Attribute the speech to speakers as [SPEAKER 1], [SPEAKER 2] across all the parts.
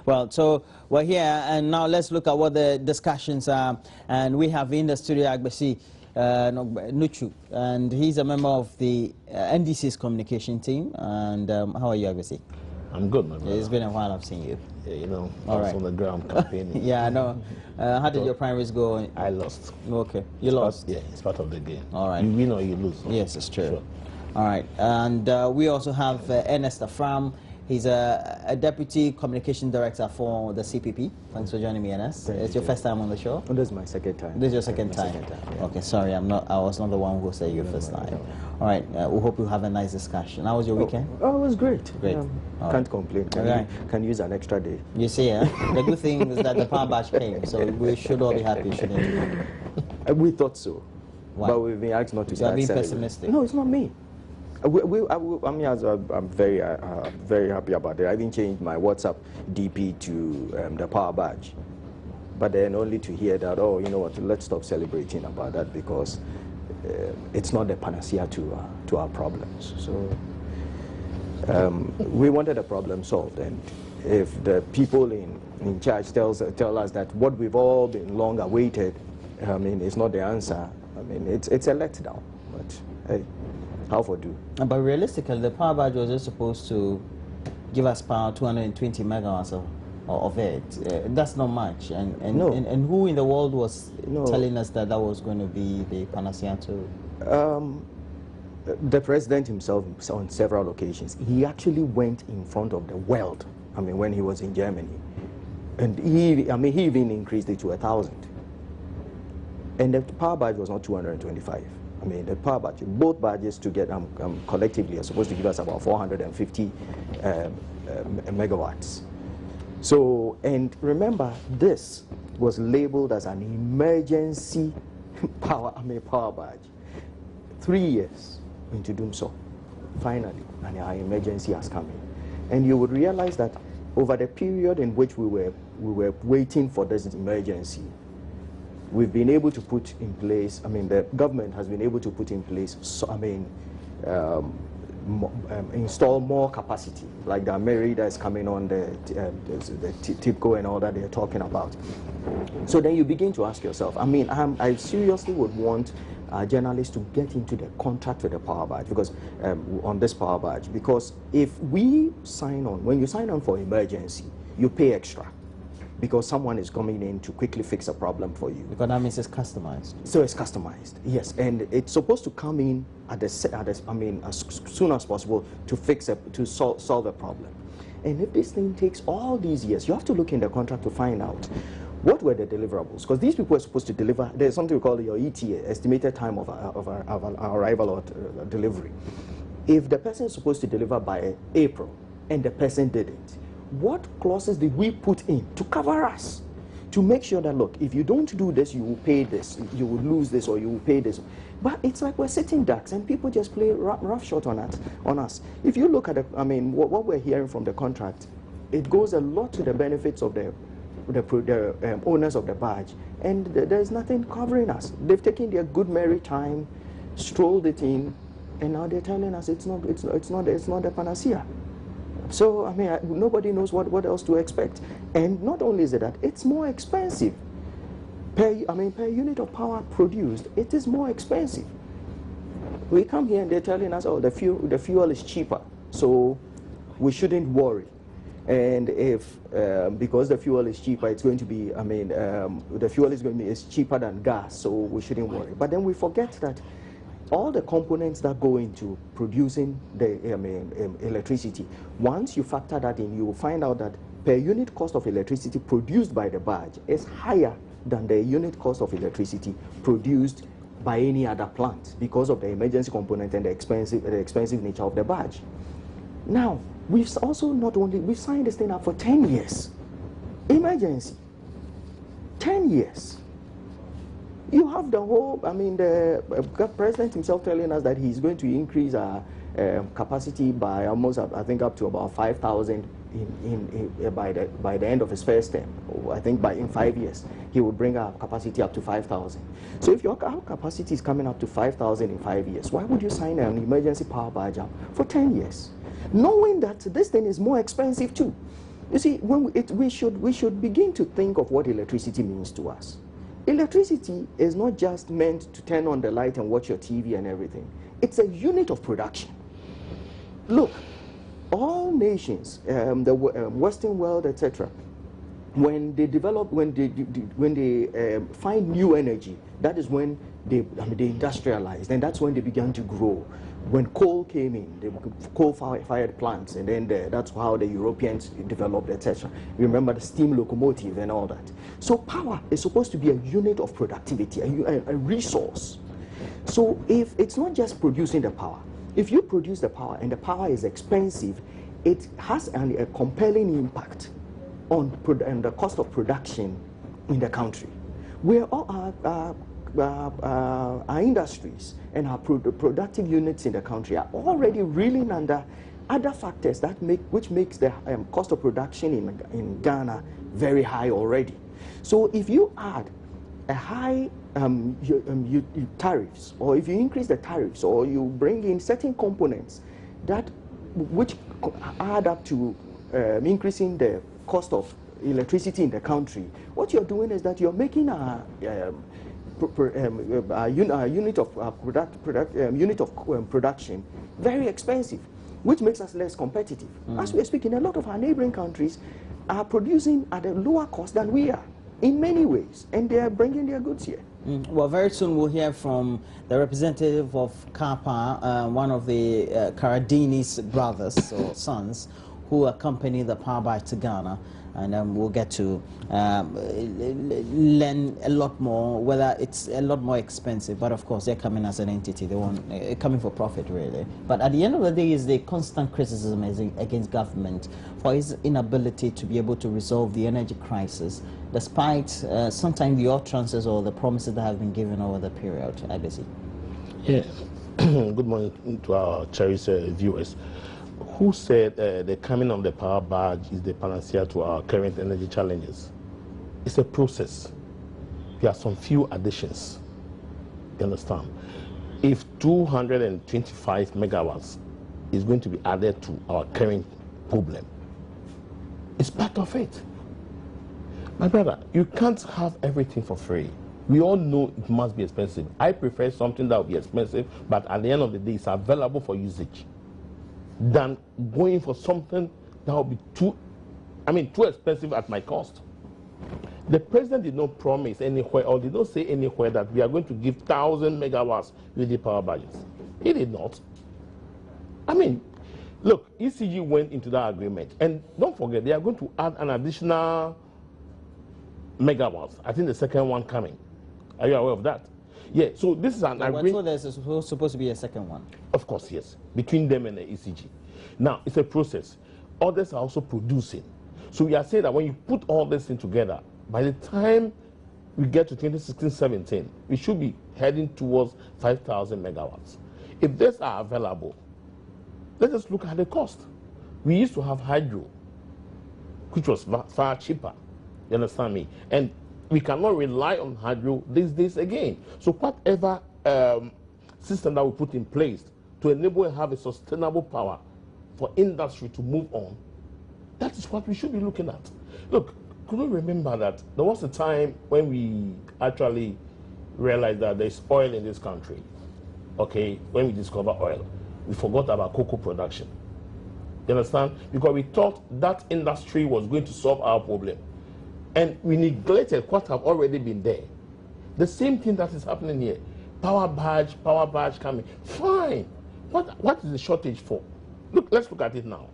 [SPEAKER 1] Well, so we're here, and now let's look at what the discussions are. And we have in the studio Agbesi Nuchu, and he's a member of the NDC's communication team. And how are you, Agbesi?
[SPEAKER 2] I'm good, my brother.
[SPEAKER 1] It's been a while I've seen you.
[SPEAKER 2] Yeah, you know, I was on the ground campaigning.
[SPEAKER 1] Yeah, I know. How did your primaries go?
[SPEAKER 2] I lost.
[SPEAKER 1] Okay, you lost?
[SPEAKER 2] Yeah, it's part of the game.
[SPEAKER 1] All right.
[SPEAKER 2] You win or you lose. So.
[SPEAKER 1] Yes, it's true.
[SPEAKER 2] Sure.
[SPEAKER 1] All right, and we also have Ernest Afram. He's a deputy communication director for the CPP. Thanks for joining me, Ernest. It's your first time on the show?
[SPEAKER 3] Oh, this is my second time.
[SPEAKER 1] This is your second time?
[SPEAKER 3] Yeah.
[SPEAKER 1] Okay, sorry, I was not the one who said your first time. All right, we hope you have a nice discussion. How was your weekend?
[SPEAKER 3] Oh, it was great.
[SPEAKER 1] Great.
[SPEAKER 3] Can't complain. Can use an extra day.
[SPEAKER 1] You see, the good thing is that the power badge came, so we should all be happy, shouldn't we?
[SPEAKER 3] We thought so.
[SPEAKER 1] Why?
[SPEAKER 3] But we've been asked not to start
[SPEAKER 1] being
[SPEAKER 3] celebrating.
[SPEAKER 1] pessimistic.
[SPEAKER 3] No, it's not me. I'm very happy about it. I didn't change my WhatsApp DP to the power badge, but then only to hear that, oh, you know what, let's stop celebrating about that because it's not the panacea to our problems. So we wanted a problem solved, and if the people in charge tell us that what we've all been long awaited, I mean, it's not the answer. I mean, it's a letdown. But hey. How for do?
[SPEAKER 1] But realistically, the power badge was just supposed to give us power 220 megawatts of it. That's not much. And who in the world was telling us that was going to be the panacea too?
[SPEAKER 3] The president himself, on several occasions, he actually went in front of the world. I mean, when he was in Germany, and he even increased it to 1,000. And the power badge was not 225. I mean, the power badge, both badges together collectively are supposed to give us about 450 megawatts. So, and remember, this was labeled as an emergency power badge. 3 years into doing so, finally, and our emergency has come in. And you would realize that over the period in which we were waiting for this emergency, we've been able to put in place, I mean, the government has been able to put in place, install more capacity, like the Mary that's coming on, the TIPCO and all that they're talking about. So then you begin to ask yourself, I mean, I seriously would want journalists to get into the contract with the power badge, because on this power badge, because if we sign on, when you sign on for emergency, you pay extra, because someone is coming in to quickly fix a problem for you.
[SPEAKER 1] Because that means it's customized.
[SPEAKER 3] So it's customized, yes, and it's supposed to come in as soon as possible to solve a problem. And if this thing takes all these years, you have to look in the contract to find out what were the deliverables, because these people are supposed to deliver. There's something we call your ETA, estimated time of arrival or delivery. If the person is supposed to deliver by April and the person didn't, what clauses did we put in to cover us, to make sure that, look, if you don't do this, you will pay this, you will lose this, or you will pay this? But it's like we're sitting ducks and people just play roughshod on us. If you look at what we're hearing from the contract, it goes a lot to the benefits of the owners of the barge, and there's nothing covering us. They've taken their good merry time, strolled it in, and now they're telling us it's not a panacea. So, I mean, nobody knows what else to expect. And not only is it that, it's more expensive. Per unit of power produced, it is more expensive. We come here and they're telling us, oh, the fuel is cheaper, so we shouldn't worry. And if, because the fuel is cheaper, it's going to be, the fuel is cheaper than gas, so we shouldn't worry. But then we forget that all the components that go into producing the electricity, once you factor that in, you will find out that per unit cost of electricity produced by the barge is higher than the unit cost of electricity produced by any other plant, because of the emergency component and the expensive nature of the barge. Now, we've also we signed this thing up for 10 years. Emergency. 10 years. You have the whole, the president himself telling us that he's going to increase our capacity by almost, I think, up to about 5,000 by the end of his first term. I think in 5 years, he will bring our capacity up to 5,000. So if our capacity is coming up to 5,000 in 5 years, why would you sign an emergency power barge up for 10 years? Knowing that this thing is more expensive too. You see, when we should begin to think of what electricity means to us. Electricity is not just meant to turn on the light and watch your TV and everything. It's a unit of production. Look, all nations, the Western world, etc., when they develop, when they find new energy, that is when they industrialized, and that's when they began to grow. When coal came in, the coal-fired plants, and then that's how the Europeans developed, etc. Remember the steam locomotive and all that. So power is supposed to be a unit of productivity, a resource. So if it's not just producing the power, if you produce the power and the power is expensive, it has a compelling impact on the cost of production in the country, where all our industries and our productive units in the country are already reeling under other factors which makes the cost of production in Ghana very high already. So if you add a high tariffs, or if you increase the tariffs, or you bring in certain components which add up to increasing the cost of electricity in the country, what you're doing is that you're making a unit of production very expensive, which makes us less competitive. As we are speaking, a lot of our neighboring countries are producing at a lower cost than we are in many ways, and they are bringing their goods here.
[SPEAKER 1] Well, very soon we'll hear from the representative of Karpa, one of the Karadini's brothers or sons, who accompany the power barge to Ghana, and we'll get to learn a lot more, whether it's a lot more expensive, but of course they're coming as an entity, they want coming for profit really. But at the end of the day is the constant criticism against government for its inability to be able to resolve the energy crisis, despite sometimes the utterances or the promises that have been given over the period. IBC.
[SPEAKER 2] Yeah. Good morning to our cherished viewers. Who said the coming of the power barge is the panacea to our current energy challenges? It's a process. There are some few additions. You understand? If 225 megawatts is going to be added to our current problem, it's part of it. My brother, you can't have everything for free. We all know it must be expensive. I prefer something that will be expensive, but at the end of the day, it's available for usage, than going for something that will be too expensive at my cost. The president did not promise anywhere, or did not say anywhere, that we are going to give 1,000 megawatts with the power barges. He did not. I mean, look, ECG went into that agreement, and don't forget, they are going to add an additional megawatts. I think the second one coming. Are you aware of that? Yeah, so this is an agreement.
[SPEAKER 1] So there's supposed to be a second one.
[SPEAKER 2] Of course, yes, between them and the ECG. Now, it's a process. Others are also producing. So we are saying that when you put all this in together, by the time we get to 2016-17, we should be heading towards 5,000 megawatts. If these are available, let us look at the cost. We used to have hydro, which was far cheaper. You understand me? And we cannot rely on hydro these days again. So whatever system that we put in place to enable and have a sustainable power for industry to move on, that is what we should be looking at. Look, could you remember that there was a time when we actually realized that there's oil in this country? Okay, when we discovered oil, we forgot about cocoa production. You understand? Because we thought that industry was going to solve our problem. And we neglected what have already been there. The same thing that is happening here. Power barge coming. Fine. What is the shortage for? Look, let's look at it now.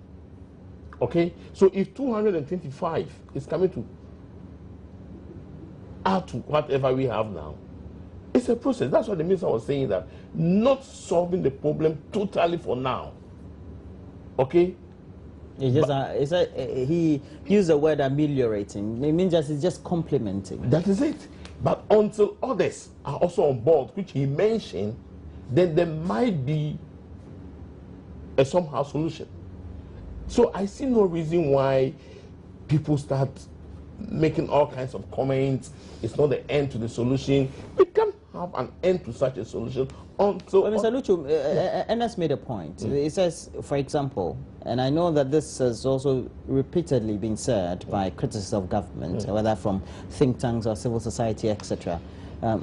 [SPEAKER 2] Okay? So if 225 is coming to add to whatever we have now, it's a process. That's what the minister was saying, that not solving the problem totally for now. Okay?
[SPEAKER 1] He used the word ameliorating. It means it's just complementing.
[SPEAKER 2] That is it. But until others are also on board, which he mentioned, then there might be a somehow solution. So I see no reason why people start making all kinds of comments. It's not the end to the solution. We can't have an end to such a solution So,
[SPEAKER 1] Well, Mr. Luchu, Ernest made a point. He says, for example, and I know that this has also repeatedly been said by critics of government, whether from think tanks or civil society, etc.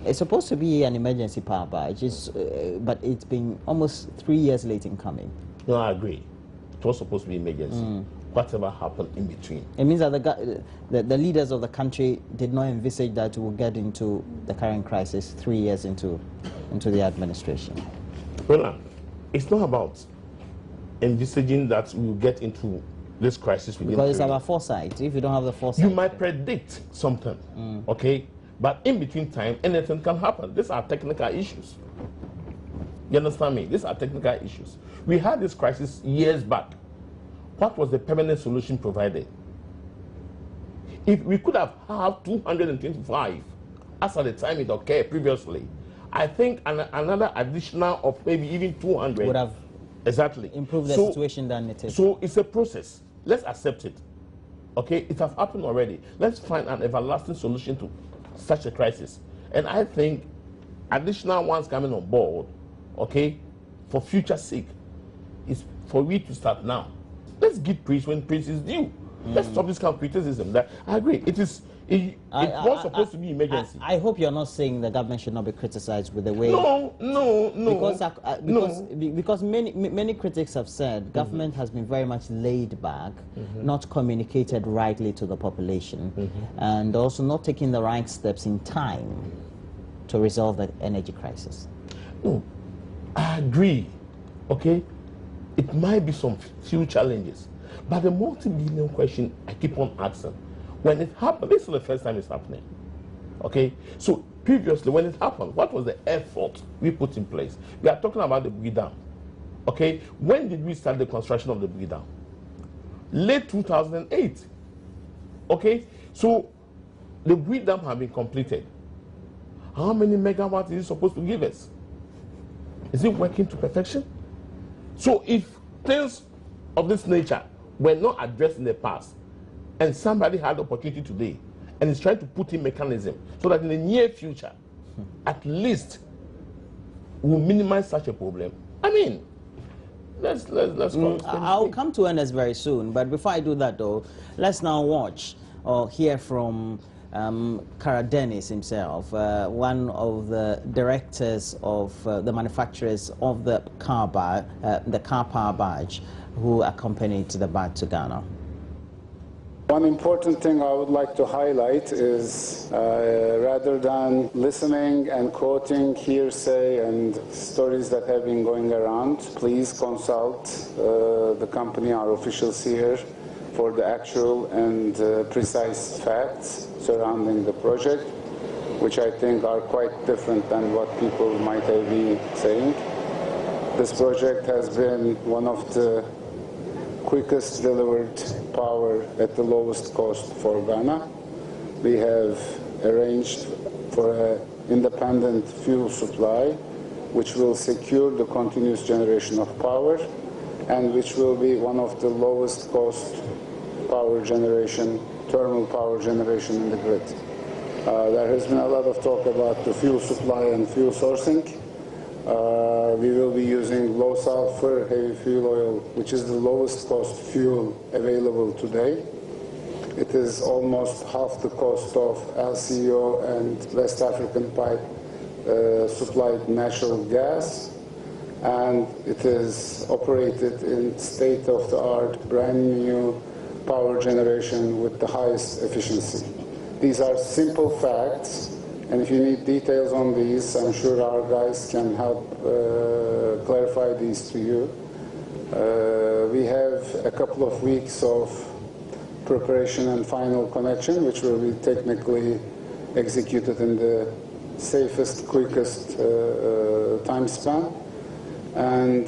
[SPEAKER 1] It's supposed to be an emergency power barge, but it's been almost 3 years late in coming.
[SPEAKER 2] no, I agree. It was supposed to be emergency. Whatever happened in between.
[SPEAKER 1] It means that the leaders of the country did not envisage that we will get into the current crisis 3 years into the administration.
[SPEAKER 2] Well, it's not about envisaging that we will get into this crisis within
[SPEAKER 1] because it's about foresight. If you don't have the foresight,
[SPEAKER 2] you might predict something, okay? But in between time, anything can happen. These are technical issues. You understand me? These are technical issues. We had this crisis years back. What was the permanent solution provided? If we could have had 225 as at the time it occurred previously, I think another additional of maybe even 200
[SPEAKER 1] would have
[SPEAKER 2] exactly
[SPEAKER 1] improved the situation than it is.
[SPEAKER 2] So it's a process. Let's accept it. Okay, it has happened already. Let's find an everlasting solution to such a crisis. And I think additional ones coming on board, okay, for future sake, is for we to start now. Let's give praise when praise is due. Let's stop this kind of criticism. That I agree. It was supposed to be emergency.
[SPEAKER 1] I hope you're not saying the government should not be criticized with the way.
[SPEAKER 2] No.
[SPEAKER 1] Because many critics have said government has been very much laid back, not communicated rightly to the population, and also not taking the right steps in time to resolve the energy crisis.
[SPEAKER 2] No, I agree. Okay. It might be some few challenges, but the multi-billion question I keep on asking, when it happened, this is the first time it's happening, okay? So previously, when it happened, what was the effort we put in place? We are talking about the Bui Dam, okay? When did we start the construction of the Bui Dam? Late 2008, okay? So the Bui Dam has been completed. How many megawatts is it supposed to give us? Is it working to perfection? So if things of this nature were not addressed in the past, and somebody had the opportunity today, and is trying to put in mechanism so that in the near future, at least, we'll minimize such a problem. I mean, let's
[SPEAKER 1] I'll come to Ernest very soon, but before I do that though, let's now watch or hear from Kara Dennis himself, one of the directors of the manufacturers of the car power barge, who accompanied the barge to Ghana.
[SPEAKER 4] One important thing I would like to highlight is rather than listening and quoting hearsay and stories that have been going around, please consult the company, our officials here, for the actual and precise facts surrounding the project, which I think are quite different than what people might have been saying. This project has been one of the quickest delivered power at the lowest cost for Ghana. We have arranged for an independent fuel supply, which will secure the continuous generation of power and which will be one of the lowest cost power generation, thermal power generation in the grid. There has been a lot of talk about the fuel supply and fuel sourcing. We will be using low sulfur heavy fuel oil, which is the lowest cost fuel available today. It is almost half the cost of LCO and West African pipe supplied natural gas, and it is operated in state-of-the-art, brand new power generation with the highest efficiency. These are simple facts, and if you need details on these, I'm sure our guys can help clarify these to you. We have a couple of weeks of preparation and final connection, which will be technically executed in the safest, quickest time span, and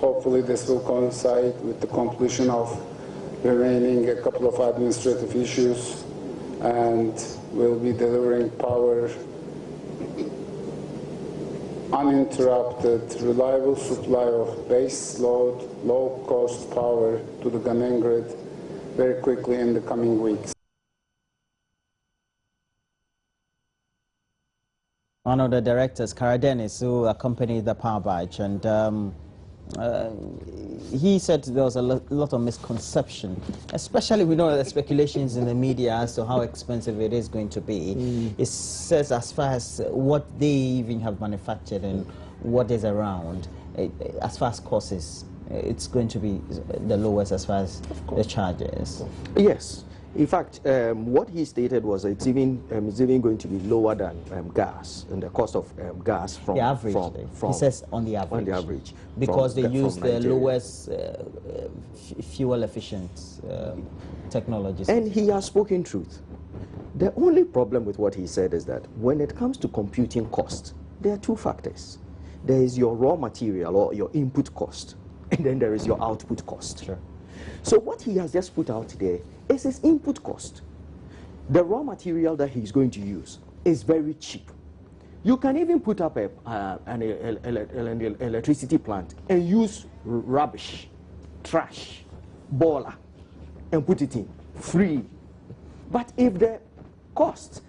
[SPEAKER 4] hopefully this will coincide with the completion of remaining a couple of administrative issues, and we'll be delivering power, uninterrupted, reliable supply of base load, low-cost power to the Ghanaian grid very quickly in the coming weeks.
[SPEAKER 1] one of the directors, Kara Dennis, who accompanied the power barge, and he said there was a lot of misconception, especially we know the speculations in the media as to how expensive it is going to be. It says as far as what they even have manufactured and what is around, as far as costs, it's going to be the lowest as far as the charges.
[SPEAKER 3] Yes. In fact, what he stated was it's even going to be lower than gas, and the cost of gas from
[SPEAKER 1] the average.
[SPEAKER 3] From
[SPEAKER 1] he says on the average.
[SPEAKER 3] On the average,
[SPEAKER 1] because they use the
[SPEAKER 3] Nigeria.
[SPEAKER 1] lowest fuel efficient technologies.
[SPEAKER 3] And he has spoken truth. The only problem with what he said is that when it comes to computing cost, there are two factors. There is your raw material or your input cost, and then there is your output cost.
[SPEAKER 1] Sure.
[SPEAKER 3] So what he has just put out there is his input cost. The raw material that he's going to use is very cheap. You can even put up an electricity plant and use rubbish, trash, boiler, and put it in free. But if the cost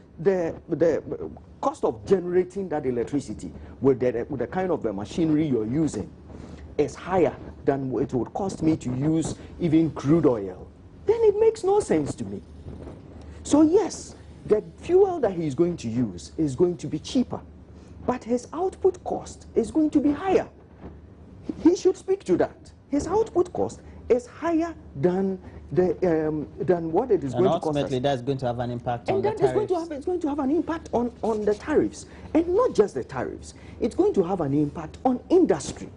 [SPEAKER 3] of generating that electricity with the kind of the machinery you're using is higher than it would cost me to use even crude oil, then it makes no sense to me. So yes, the fuel that he's going to use is going to be cheaper, but his output cost is going to be higher. He should speak to that. His output cost is higher than what it is going to cost us.
[SPEAKER 1] And ultimately, that's going to have an impact on the tariffs.
[SPEAKER 3] It's going to have an impact on the tariffs, and not just the tariffs. It's going to have an impact on industry.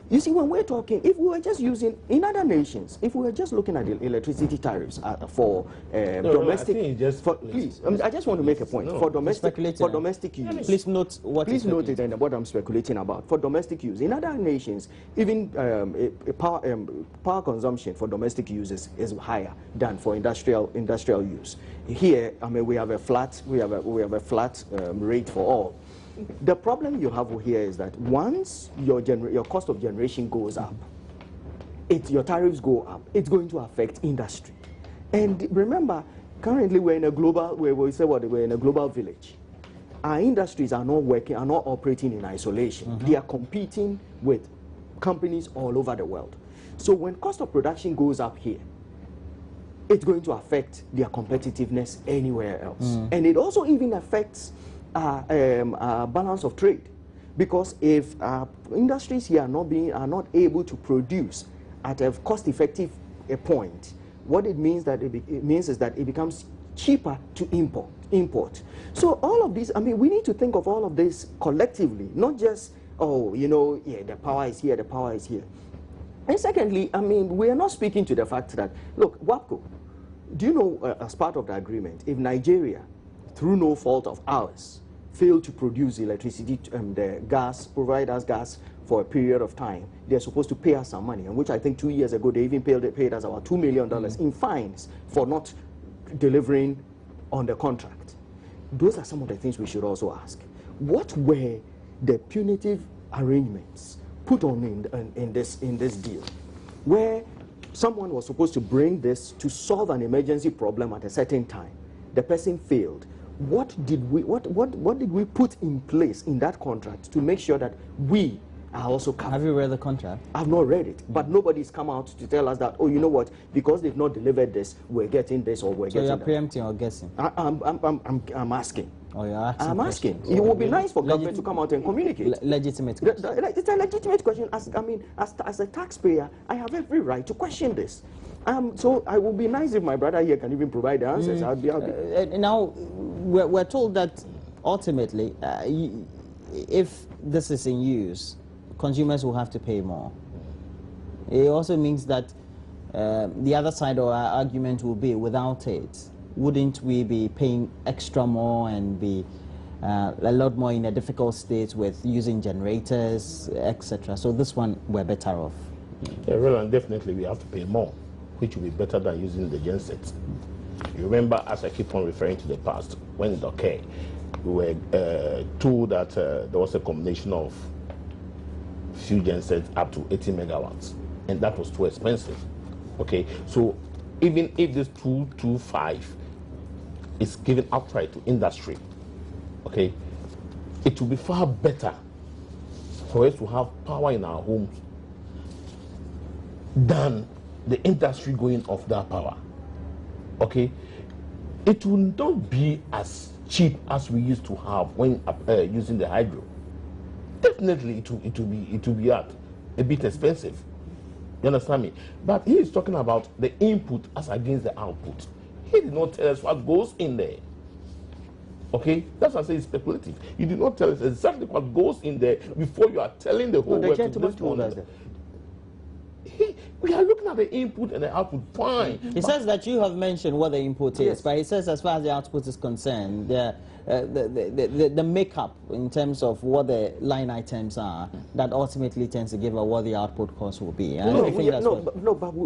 [SPEAKER 3] You see, when we're talking, if we were just using, in other nations, if we were just looking at the electricity tariffs for domestic, I just want to make a point. For domestic use.
[SPEAKER 1] Please note what
[SPEAKER 3] Please note it and what I'm speculating about. For domestic use, in other nations, even power consumption for domestic use is higher than for industrial use. Here, I mean, we have a flat rate for all. The problem you have here is that once your cost of generation goes up, your tariffs go up, it's going to affect industry. And remember, currently we're in a global village. Our industries are not operating in isolation. They are competing with companies all over the world. So when cost of production goes up here, it's going to affect their competitiveness anywhere else. And it also even affects balance of trade, because if industries here are not able to produce at a cost-effective point, what it means is that it becomes cheaper to import. So all of this, I mean, we need to think of all of this collectively, not just the power is here, the power is here. And secondly, I mean, we are not speaking to the fact that, look, WAPCO, do you know, as part of the agreement, if Nigeria, through no fault of ours, fail to produce electricity, the gas, provide us gas for a period of time, they're supposed to pay us some money, and which I think 2 years ago they even paid us about $2 million in fines for not delivering on the contract. Those are some of the things we should also ask. What were the punitive arrangements put on in this deal, where someone was supposed to bring this to solve an emergency problem at a certain time? The person failed. What did we put in place in that contract to make sure that we are also covered?
[SPEAKER 1] Have you read the contract?
[SPEAKER 3] I've not read it, but nobody's come out to tell us that, oh, you know what, because they've not delivered this, we're getting this or we're getting that. So
[SPEAKER 1] you're preempting or guessing?
[SPEAKER 3] I'm asking.
[SPEAKER 1] Oh, you're asking.
[SPEAKER 3] I'm asking. It would be nice for government to come out and communicate.
[SPEAKER 1] Legitimate question.
[SPEAKER 3] It's a legitimate question. As a taxpayer, I have every right to question this. So it would be nice if my brother here can even provide the answers. I'll be
[SPEAKER 1] now, we're told that ultimately, if this is in use, consumers will have to pay more. It also means that the other side of our argument will be, without it, wouldn't we be paying extra more and be a lot more in a difficult state with using generators, etc.? So this one, we're better off.
[SPEAKER 2] Yeah, well, and definitely we have to pay more, which will be better than using the gensets. You remember, as I keep on referring to the past, when it occurred, we were told that there was a combination of few gensets up to 80 megawatts, and that was too expensive. Okay, so even if this 225 is given outright to industry, okay, it will be far better for us to have power in our homes than the industry going off that power. Okay, it will not be as cheap as we used to have when using the hydro. Definitely, it will be a bit expensive. You understand me? But he is talking about the input as against the output. He did not tell us what goes in there. Okay, that's why I say it's speculative. You did not tell us exactly what goes in there before you are telling the whole world to this morning. We are looking at the input and the output. Fine.
[SPEAKER 1] He says that you have mentioned what the input is, but he says as far as the output is concerned, the makeup in terms of what the line items are, that ultimately tends to give out what the output cost will be.
[SPEAKER 3] But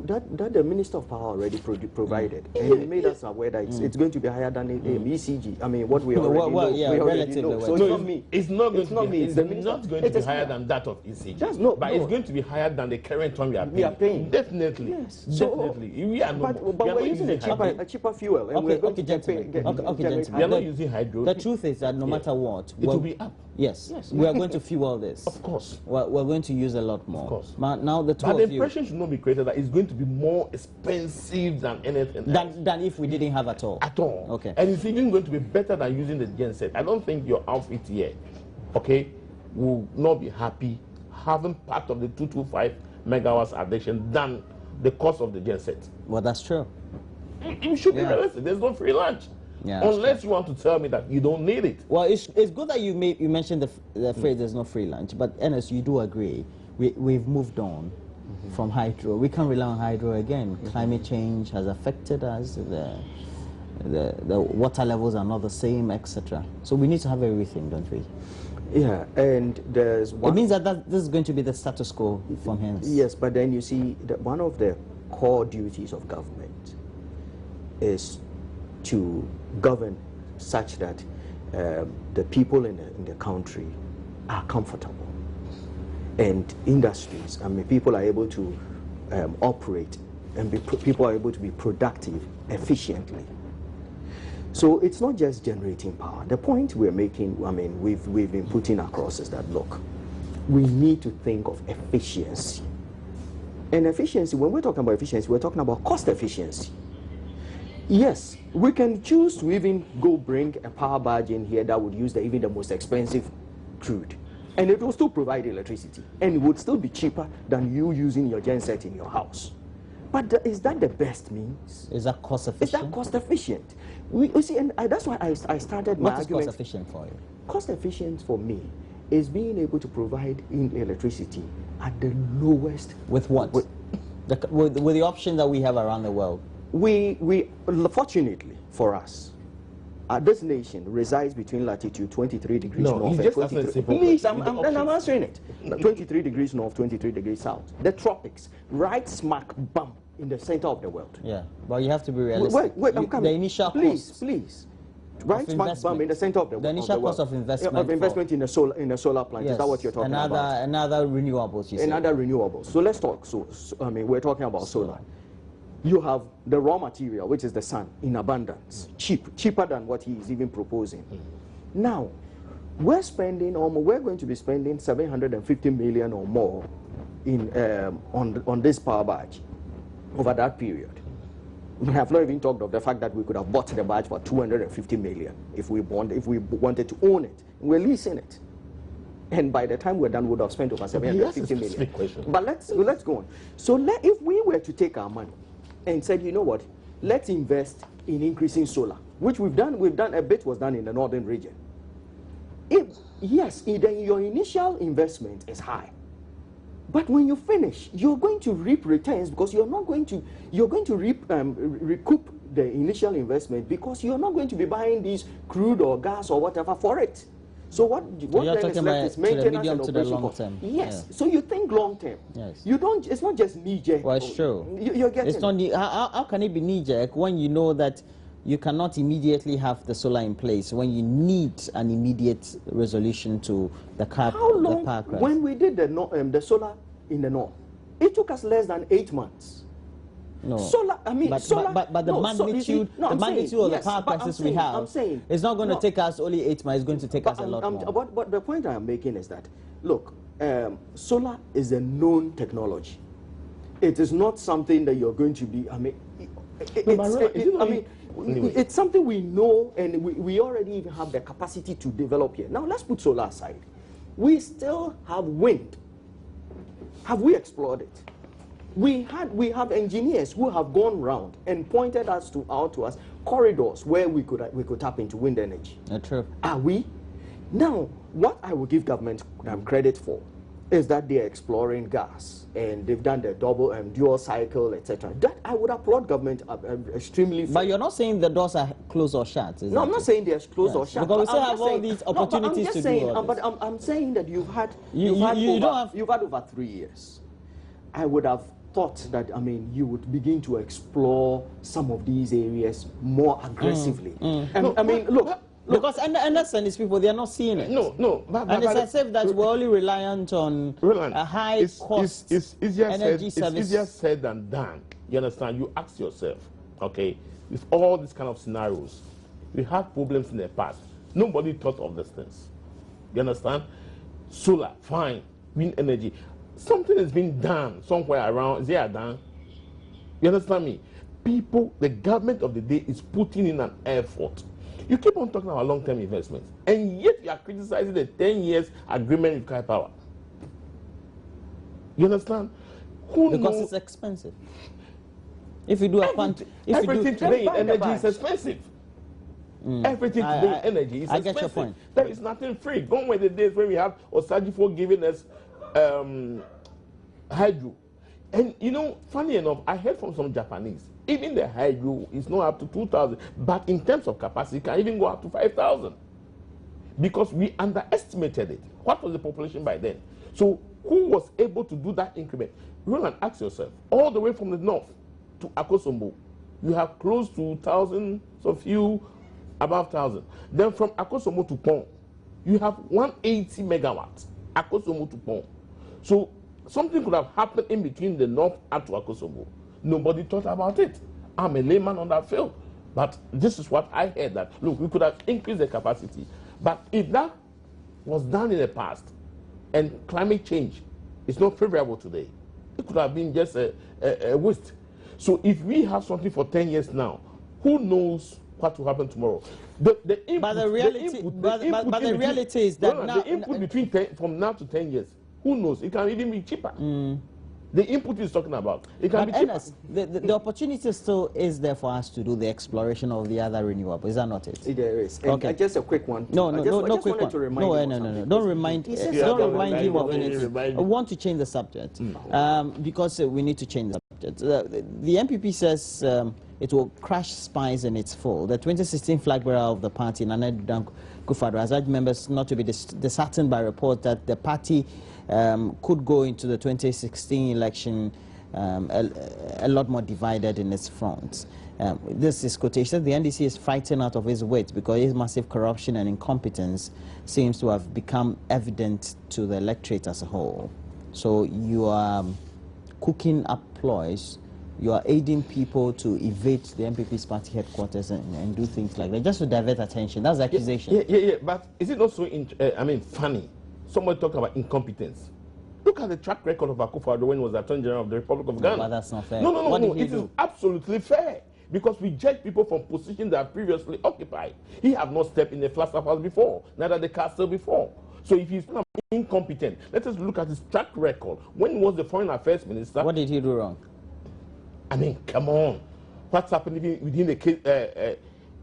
[SPEAKER 3] that the Minister of Power already provided, and he made us aware that it's going to be higher than ECG. I mean, what we already know.
[SPEAKER 1] Yeah, relatively.
[SPEAKER 3] Know. So it's not me.
[SPEAKER 2] It's not going to be.
[SPEAKER 3] It's
[SPEAKER 2] not going to be higher than that of ECG. But it's going to be higher than the current one we are paying. Definitely.
[SPEAKER 3] Yes.
[SPEAKER 2] Definitely. We are not.
[SPEAKER 3] But we're using a cheaper fuel, and we're going to
[SPEAKER 1] gentlemen.
[SPEAKER 2] We are not using hydro.
[SPEAKER 1] The truth is that no matter what,
[SPEAKER 2] it will be up.
[SPEAKER 1] Yes, we are going to fuel this.
[SPEAKER 2] Of course.
[SPEAKER 1] We're going to use a lot more.
[SPEAKER 2] Of course.
[SPEAKER 1] Now the
[SPEAKER 2] impression should not be created that it's going to be more expensive than anything
[SPEAKER 1] than if we didn't have at all.
[SPEAKER 2] At all.
[SPEAKER 1] Okay.
[SPEAKER 2] And it's even going to be better than using the genset. I don't think your outfit here, okay, will not be happy having part of the 225 megawatts addition than the cost of the genset.
[SPEAKER 1] Well, that's true.
[SPEAKER 2] You should be realistic. There's no free lunch.
[SPEAKER 1] Yeah,
[SPEAKER 2] unless you want to tell me that you don't need it.
[SPEAKER 1] Well, it's good that you mentioned the phrase there's no free lunch, but Ernest, you do agree we've moved on from hydro. We can't rely on hydro again. Climate change has affected us. The water levels are not the same, etc. So we need to have everything, don't we?
[SPEAKER 3] Yeah, and there's one.
[SPEAKER 1] It means that this is going to be the status quo from hence.
[SPEAKER 3] Yes, but then you see that one of the core duties of government is to govern such that the people in the country are comfortable, and industries, I mean, people are able to operate, and people are able to be productive efficiently. So it's not just generating power. The point we're making, I mean, we've been putting across is that, look, we need to think of efficiency. And efficiency, when we're talking about efficiency, we're talking about cost efficiency. Yes, we can choose to even go bring a power barge in here that would use even the most expensive crude, and it will still provide electricity, and it would still be cheaper than you using your genset in your house. But is that the best means?
[SPEAKER 1] Is that cost efficient?
[SPEAKER 3] Is that cost efficient? You see, and that's why I started my argument.
[SPEAKER 1] What is cost efficient for you?
[SPEAKER 3] Cost efficient for me is being able to provide electricity at the lowest.
[SPEAKER 1] With what? With the option that we have around the world.
[SPEAKER 3] We fortunately for us, this nation resides between latitude 23 degrees north and 23. Please, I'm answering it. 23 degrees north, 23 degrees south. The tropics, right smack bump in the center of the world.
[SPEAKER 1] Yeah, but you have to be realistic.
[SPEAKER 3] Wait, I'm coming.
[SPEAKER 1] The initial
[SPEAKER 3] cost. Please. Right smack bump in the center of the world.
[SPEAKER 1] The initial cost of investment.
[SPEAKER 3] Of investment in a solar plant.
[SPEAKER 1] Yes,
[SPEAKER 3] is that what you're talking about?
[SPEAKER 1] Another renewables, you say.
[SPEAKER 3] Another renewables. So let's talk. I mean, we're talking about solar. You have the raw material, which is the sun, in abundance, cheaper than what he is even proposing. Now, we're going to be spending 750 million or more on this power barge over that period. We have not even talked of the fact that we could have bought the barge for 250 million if we wanted to own it. We're leasing it. And by the time we're done, we would have spent over 750 million. But let's go on. So if we were to take our money and said, you know what, let's invest in increasing solar, which we've done. A bit was done in the northern region. Your initial investment is high, but when you finish, you're going to reap returns because you're going to recoup the initial investment because you're not going to be buying these crude or gas or whatever for it. So what
[SPEAKER 1] you're
[SPEAKER 3] then is left is maintenance and
[SPEAKER 1] to the
[SPEAKER 3] operation
[SPEAKER 1] long
[SPEAKER 3] cost.
[SPEAKER 1] term.
[SPEAKER 3] Yes.
[SPEAKER 1] Yeah.
[SPEAKER 3] So you think long term.
[SPEAKER 1] Yes.
[SPEAKER 3] You don't. It's not just knee-jerk.
[SPEAKER 1] Well, it's true.
[SPEAKER 3] You're getting.
[SPEAKER 1] It's not. How can it be knee-jerk when you know that you cannot immediately have the solar in place when you need an immediate resolution to the power crisis?
[SPEAKER 3] When we did the solar in the north, it took us less than 8 months.
[SPEAKER 1] No.
[SPEAKER 3] Solar, I mean,
[SPEAKER 1] but,
[SPEAKER 3] solar.
[SPEAKER 1] but the magnitude, the magnitude of the power crisis we have, it's not going to take us only 8 months. It's going to take us a lot more.
[SPEAKER 3] But the point I'm making is that, look, solar is a known technology. It is not something that you're going to be. I mean, it's something we know, and we already even have the capacity to develop here. Now let's put solar aside. We still have wind. Have we explored it? We have engineers who have gone round and pointed out to us corridors where we could tap into wind energy.
[SPEAKER 1] True.
[SPEAKER 3] Are we? Now, what I will give government credit for is that they're exploring gas, and they've done the double and dual cycle, etc. That I would applaud government extremely.
[SPEAKER 1] But you're not saying the doors are closed or shut.
[SPEAKER 3] No, I'm not saying they're closed or shut.
[SPEAKER 1] Because we still have all these opportunities to do all this.
[SPEAKER 3] But I'm saying that you've had over 3 years. I would have thought that, I mean, you would begin to explore some of these areas more aggressively. And I mean, look.
[SPEAKER 1] Because understand these people, they are not seeing it.
[SPEAKER 2] No.
[SPEAKER 1] And it's as if that we're only reliant on a high cost energy service.
[SPEAKER 2] It's easier said than done. You understand? You ask yourself, okay, with all these kind of scenarios, we had problems in the past. Nobody thought of these things. You understand? Solar, fine. Wind energy. Something has been done somewhere around. Is it done? You understand me? People, the government of the day is putting in an effort. You keep on talking about long-term investments, and yet you are criticizing the 10 years agreement with Karpower. You understand?
[SPEAKER 1] Because it's expensive. If you do
[SPEAKER 2] everything today in energy is expensive. Everything today in energy is expensive.
[SPEAKER 1] I get your point.
[SPEAKER 2] There is nothing free. Gone were the days when we have Osagifo giving us hydro. And you know, funny enough, I heard from some Japanese, even the hydro is not up to 2,000, but in terms of capacity, it can even go up to 5,000. Because we underestimated it. What was the population by then? So who was able to do that increment? Roland, ask yourself, all the way from the north to Akosombo, you have close to thousands of you, above 1,000. Then from Akosombo to Pong, you have 180 megawatts, Akosombo to Pong. So something could have happened in between the north and to Akosombo. Nobody thought about it. I'm a layman on that field. But this is what I heard, that, look, we could have increased the capacity. But if that was done in the past, and climate change is not favorable today, it could have been just a waste. So if we have something for 10 years now, who knows what will happen tomorrow? But the
[SPEAKER 1] reality is that now,
[SPEAKER 2] the input between from now to 10 years, who knows? It can even be cheaper. The input is talking about. It can be cheaper.
[SPEAKER 1] Ernest, the opportunity still is there for us to do the exploration of the other renewables. Is that not it?
[SPEAKER 3] There is. Okay. Just a quick one.
[SPEAKER 1] No, quick one. No. Don't remind him of anything. I want to change the subject because we need to change the subject. The MPP says it will crash spies in its fall. The 2016 flagbearer of the party, Addo, Akufo, has urged members not to be disheartened by reports that the party could go into the 2016 election a lot more divided in its fronts. This is quotation. The NDC is fighting out of its weight because its massive corruption and incompetence seems to have become evident to the electorate as a whole. So you are cooking up ploys. You are aiding people to evade the MPP's party headquarters and do things like that, just to divert attention. That's the accusation.
[SPEAKER 2] Yeah. But is it also, funny? Somebody talked about incompetence. Look at the track record of Akufo when he was Attorney General of the Republic of Ghana.
[SPEAKER 1] But that's not fair.
[SPEAKER 2] No. It is absolutely fair. Because we judge people from positions that are previously occupied. He have not stepped in the Flagship House before, neither the castle before. So if he's not incompetent, let us look at his track record. When he was the Foreign Affairs Minister.
[SPEAKER 1] What did he do wrong?
[SPEAKER 2] I mean, come on. What's happening within the case,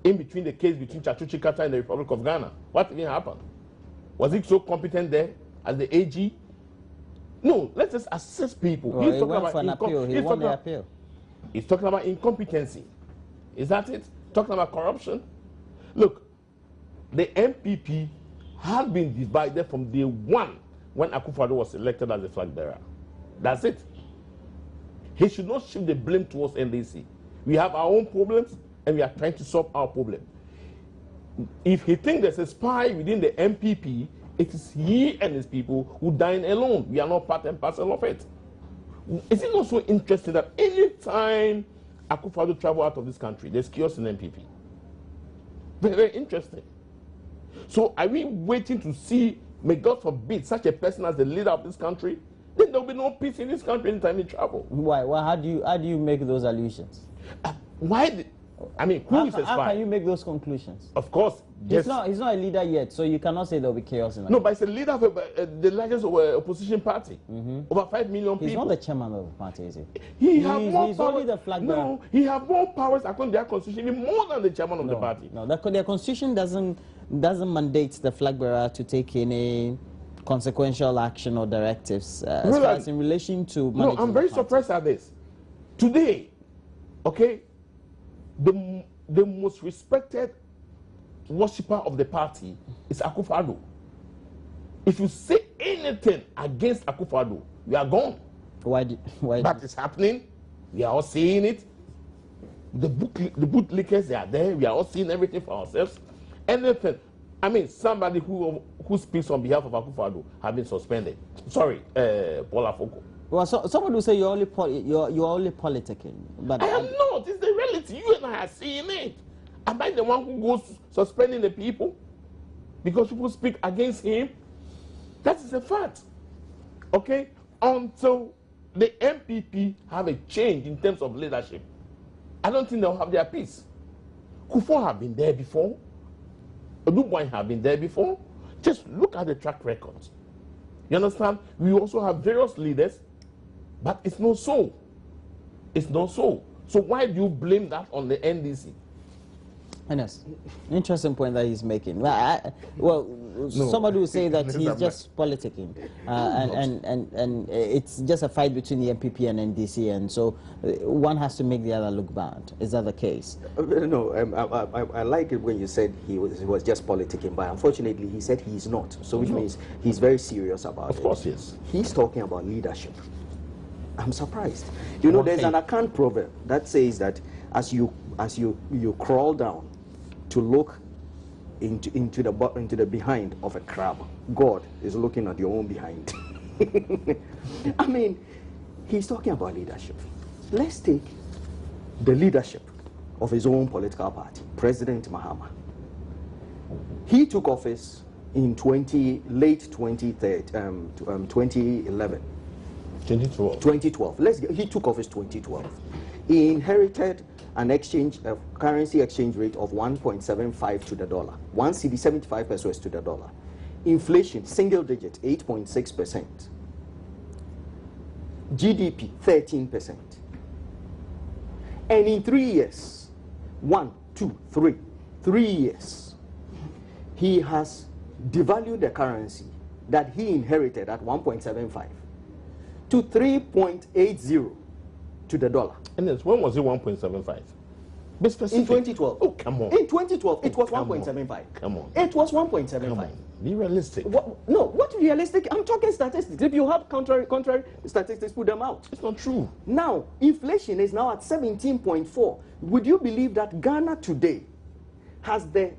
[SPEAKER 2] in between the case between Chachuchi Kata and the Republic of Ghana? What even happened? Was he so competent there as the AG? No, let's just assess people.
[SPEAKER 1] Well, he went for an appeal. He won the appeal.
[SPEAKER 2] He's talking about incompetency. Is that it? Talking about corruption? Look, the MPP had been divided from day one when Akufo was elected as the flag bearer. That's it. He should not shift the blame towards NDC. We have our own problems and we are trying to solve our problem. If he thinks there's a spy within the MPP, it is he and his people who dine alone. We are not part and parcel of it. Is it not so interesting that any time Akufo travel out of this country, there's chaos in MPP? Very, very interesting. So are we waiting to see, may God forbid, such a person as the leader of this country? Then there will be no peace in this country anytime he travel.
[SPEAKER 1] Why? Well, how do you make those allusions?
[SPEAKER 2] Who is a spy?
[SPEAKER 1] How can you make those conclusions?
[SPEAKER 2] Of course.
[SPEAKER 1] He's not a leader yet, so you cannot say there will be chaos in that.
[SPEAKER 2] No, but he's a leader of the largest opposition party. Over 5 million people.
[SPEAKER 1] He's not the chairman of the party, is he?
[SPEAKER 2] He's
[SPEAKER 1] only the flag bearer.
[SPEAKER 2] No, he has more powers according to their constitution, even more than the chairman of the party.
[SPEAKER 1] No, their constitution doesn't mandate the flag bearer to take any consequential action or directives as far as in relation to managing.
[SPEAKER 2] No, I'm very surprised at this. Today, okay, the most respected worshipper of the party is Akufo. If you say anything against Akufo, you are gone.
[SPEAKER 1] Why?
[SPEAKER 2] That is happening. We are all seeing it. The bootlickers, they are there. We are all seeing everything for ourselves. Anything. I mean, somebody who speaks on behalf of Akufo have been suspended. Sorry, Paula Foko.
[SPEAKER 1] Well, someone will say you're only politicking, but
[SPEAKER 2] I am not. It's the reality. You and I are seeing it. Am I the one who goes suspending the people because people speak against him? That is a fact. Okay? Until the MPP have a change in terms of leadership, I don't think they'll have their peace. Akufo have been there before. Oduboy have been there before. Just look at the track records. You understand? We also have various leaders, but it's not so. It's not so. So why do you blame that on the NDC?
[SPEAKER 1] Yes, interesting point that he's making. Somebody will say that he's just politicking, and it's just a fight between the MPP and NDC, and so one has to make the other look bad. Is that the case?
[SPEAKER 3] No, I like it when you said he was just politicking, but unfortunately he said he's not. So which means he's very serious about it.
[SPEAKER 2] Of course, yes.
[SPEAKER 3] He's talking about leadership. I'm surprised. You know, there's an Akan proverb that says that as you crawl down to look into the behind of a crab, God is looking at your own behind. I mean, he's talking about leadership. Let's take the leadership of his own political party, President Mahama. He took office in late 2011. 2012. He took office 2012. He inherited an currency exchange rate of 1.75 to the dollar. 1 cedi, 75 pesos to the dollar. Inflation, single digit, 8.6%. GDP, 13%. And in 3 years, 3 years, he has devalued the currency that he inherited at 1.75 to 3.80 to the dollar.
[SPEAKER 2] And when was it 1.75? Be specific.
[SPEAKER 3] In 2012.
[SPEAKER 2] Oh, come on.
[SPEAKER 3] In 2012, it was 1.75.
[SPEAKER 2] Come on.
[SPEAKER 3] It was 1.75.
[SPEAKER 2] Come on. Be realistic.
[SPEAKER 3] What realistic? I'm talking statistics. If you have contrary statistics, put them out.
[SPEAKER 2] It's not true.
[SPEAKER 3] Now, inflation is now at 17.4. Would you believe that Ghana today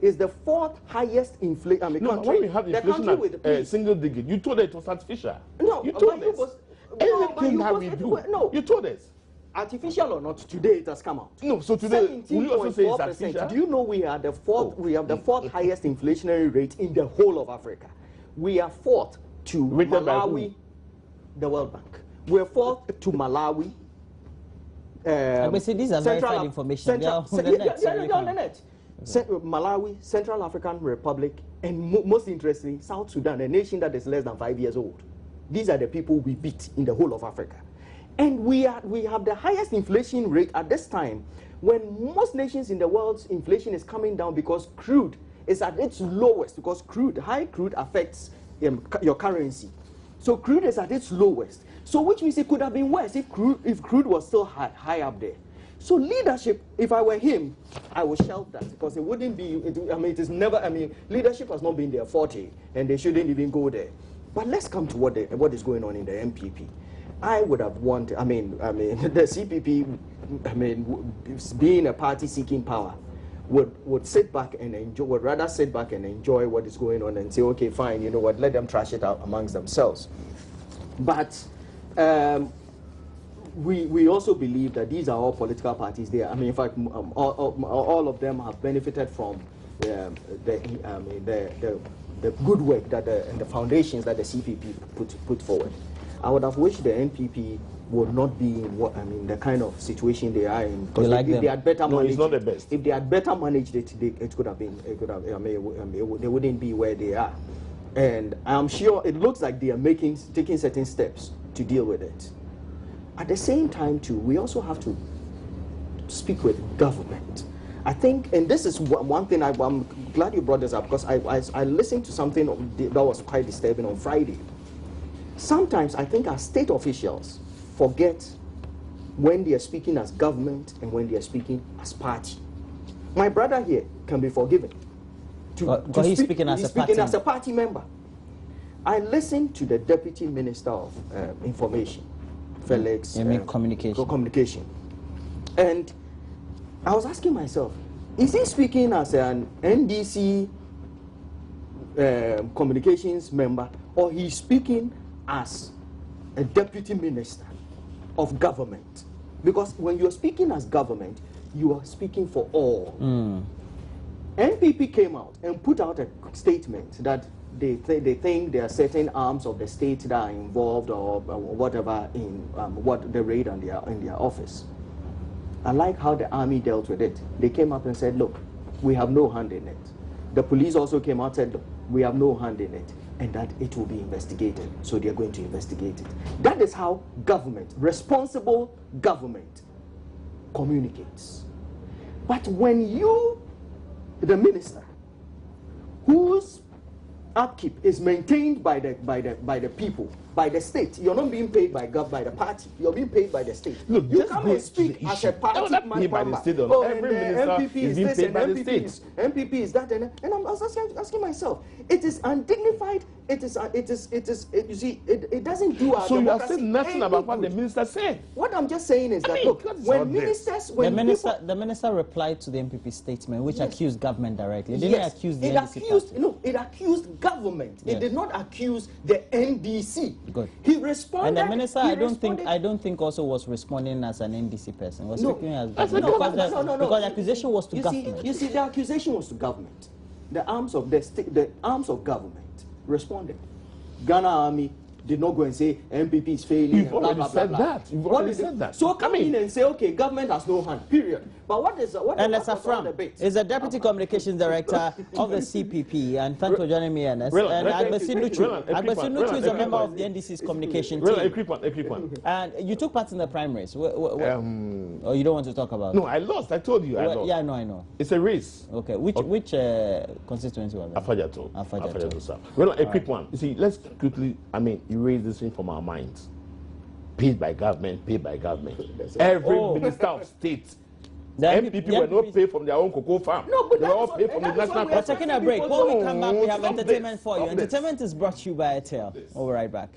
[SPEAKER 3] is the fourth highest inflation? I mean,
[SPEAKER 2] no,
[SPEAKER 3] country,
[SPEAKER 2] when we have inflation at single digit, you told us it was artificial.
[SPEAKER 3] No,
[SPEAKER 2] you told us. Anything that we do, you told us.
[SPEAKER 3] Artificial or not, today it has come out.
[SPEAKER 2] No, so today, will you also say it's artificial?
[SPEAKER 3] Do you know we are the fourth? We have the fourth highest inflationary rate in the whole of Africa. We are fourth to Malawi, the World Bank. We're fourth to Malawi.
[SPEAKER 1] These are verified information.
[SPEAKER 3] Malawi, Central African Republic, and most interestingly, South Sudan, a nation that is less than 5 years old. These are the people we beat in the whole of Africa. And we have the highest inflation rate at this time when most nations in the world's inflation is coming down because crude is at its lowest, because high crude affects your currency. So crude is at its lowest. So which means it could have been worse if crude was still high up there. So leadership, if I were him, I would shelve that because it wouldn't be, it is never, leadership has not been their forte and they shouldn't even go there. But let's come to what is going on in the MPP. I would have wanted, the CPP, being a party seeking power, would sit back and enjoy, would rather sit back and enjoy what is going on and say, okay, fine, you know what, let them trash it out amongst themselves. But we also believe that these are all political parties there. I mean, in fact, all of them have benefited from the good work that and the foundations that the CPP put forward. I would have wished the NPP would not be in the kind of situation they are in. Because if they had better managed,
[SPEAKER 2] it's not the best.
[SPEAKER 3] If they had better managed it, it could have been. It could have. I mean, they wouldn't be where they are. And I'm sure it looks like they are taking certain steps to deal with it. At the same time, too, we also have to speak with government. I think, and this is one thing I'm glad you brought this up, because I listened to something that was quite disturbing on Friday. Sometimes I think our state officials forget when they are speaking as government and when they are speaking as party. My brother here can be forgiven.
[SPEAKER 1] He's speaking as
[SPEAKER 3] a party member. I listened to the Deputy Minister of Information, Felix. Communication. And I was asking myself, is he speaking as an NDC communications member, or he's speaking as a Deputy Minister of government? Because when you're speaking as government, you are speaking for all. NPP came out and put out a statement that they think there are certain arms of the state that are involved or whatever in what the raid in their office. I like how the army dealt with it. They came up and said, look, we have no hand in it. The police also came out and said, look, we have no hand in it, and that it will be investigated. So they're going to investigate it. That is how government, responsible government, communicates. But when you, the minister, whose upkeep is maintained by the people, by the state, you're not being paid by the party, you're being paid by the state.
[SPEAKER 2] Look,
[SPEAKER 3] you come and speak as a party member.
[SPEAKER 2] By the state, every minister
[SPEAKER 3] MPP is
[SPEAKER 2] being
[SPEAKER 3] this
[SPEAKER 2] paid
[SPEAKER 3] and
[SPEAKER 2] by the
[SPEAKER 3] MPP
[SPEAKER 2] state.
[SPEAKER 3] MPP is that, and I'm asking myself, it is undignified. It doesn't do our
[SPEAKER 2] So you have
[SPEAKER 3] democracy
[SPEAKER 2] said nothing
[SPEAKER 3] any
[SPEAKER 2] about what the
[SPEAKER 3] good.
[SPEAKER 2] minister said.
[SPEAKER 3] What I'm just saying is that, look, when ministers, when
[SPEAKER 1] the minister replied to the MPP statement, which accused government directly. It didn't accuse the NDC party.
[SPEAKER 3] No, it accused government.
[SPEAKER 1] Yes.
[SPEAKER 3] It did not accuse the NDC.
[SPEAKER 1] Good.
[SPEAKER 3] He responded.
[SPEAKER 1] And the minister, I don't think also was responding as an NDC person. Was speaking as government. Because the accusation was to government.
[SPEAKER 3] You see, the accusation was to government. The arms of the state, the arms of government responded. Ghana Army did not go and say MPP is failing.
[SPEAKER 2] You've already said that. You've already said that.
[SPEAKER 3] So come in and say, okay, government has no hand, period. But what is
[SPEAKER 1] and Safram is the Deputy Communications Director of the CPP, and thanks for joining me, Ernest. And Agbesi Nuchu is a member of the NDC's communication team. And you took part in the primaries. Oh, you don't want to talk about it?
[SPEAKER 2] No, I lost. I told you I lost.
[SPEAKER 1] Yeah, I know.
[SPEAKER 2] It's a race.
[SPEAKER 1] Okay, which constituency was that?
[SPEAKER 2] Afajato, sir. Well, a quick one. You see, let's quickly, erase this thing from our minds. Paid by government, paid by government. Every minister of state. The MPP were not paid from their own cocoa farm.
[SPEAKER 3] No, but
[SPEAKER 2] they were all paid from the national.
[SPEAKER 1] We're taking a break. When we come back, we have entertainment for you. Entertainment is brought to you by Airtel. We'll be right back.